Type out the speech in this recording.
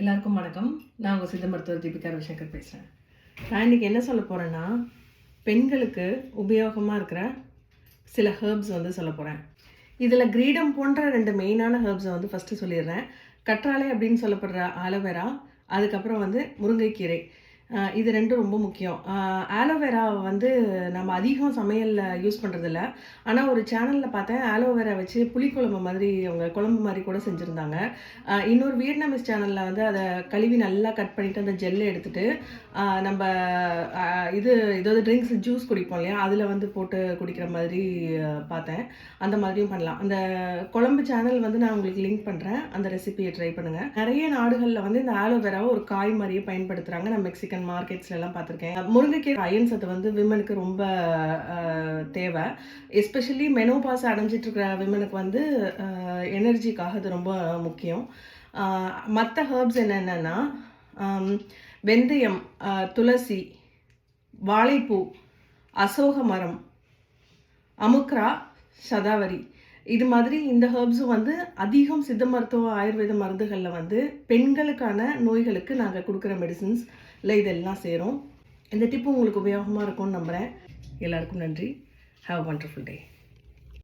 எல்லாருக்கும் வணக்கம். நான் உங்கள் சித்த மருத்துவர் தீபிகா ரவிசங்கர் பேசுகிறேன். நான் இன்றைக்கி என்ன சொல்ல போகிறேன்னா, பெண்களுக்கு உபயோகமாக இருக்கிற சில ஹெர்ப்ஸ் சொல்ல போகிறேன். இதில் கிரீடம் போன்ற 2 மெயினான ஹெர்ப்ஸை ஃபஸ்ட்டு சொல்லிடுறேன். கற்றாழை அப்படின்னு சொல்லப்படுற ஆலோவேரா, அதுக்கப்புறம் முருங்கைக்கீரை. இது 2ம் ரொம்ப முக்கியம். ஆலோவேரா நம்ம அதிகம் சமையலில் யூஸ் பண்ணுறதில்ல. ஆனால் ஒரு சேனலில் பார்த்தேன், ஆலோவேரா வச்சு புளிக்குழம்பு மாதிரி அவங்க குழம்பு மாதிரி கூட செஞ்சுருந்தாங்க. இன்னொரு வியட்நாமிஸ் சேனலில் அதை கழுவி நல்லா கட் பண்ணிவிட்டு அந்த ஜெல்லை எடுத்துகிட்டு நம்ம ஏதாவது ட்ரிங்க்ஸ் ஜூஸ் குடிப்போம் இல்லையா, அதில் போட்டு குடிக்கிற மாதிரி பார்த்தேன். அந்த மாதிரியும் பண்ணலாம். அந்த குழம்பு சேனல் நான் உங்களுக்கு லிங்க் பண்ணுறேன். அந்த ரெசிபியை ட்ரை பண்ணுங்கள். நிறைய நாடுகளில் இந்த ஆலோவேராவை ஒரு காய் மாதிரியே பயன்படுத்துகிறாங்க. நான் மெக்சிகன் மார்க்கெட்ஸ்லாம் பார்த்துருக்கேன். முருங்கைக்கீரை அயன் சத்து விமனுக்கு ரொம்ப தேவை. எஸ்பெஷலி மெனோபாஸ் அடைஞ்சிட்டு இருக்கிற விமனுக்கு எனர்ஜிக்காக அது ரொம்ப முக்கியம். மற்ற ஹெர்ப்ஸ் என்னென்னா வெந்தயம், துளசி, வாழைப்பூ, அசோக மரம், அமுக்ரா, சதாவரி, இது மாதிரி இந்த ஹெர்ப்ஸும் அதிகம் சித்த மருத்துவ ஆயுர்வேத மருந்துகளில் பெண்களுக்கான நோய்களுக்கு நாங்கள் கொடுக்குற மெடிசின்ஸில் இதெல்லாம் சேரும். இந்த டிப்பு உங்களுக்கு உபயோகமாக இருக்கும்னு நம்புகிறேன். எல்லாருக்கும் நன்றி. Have a wonderful day.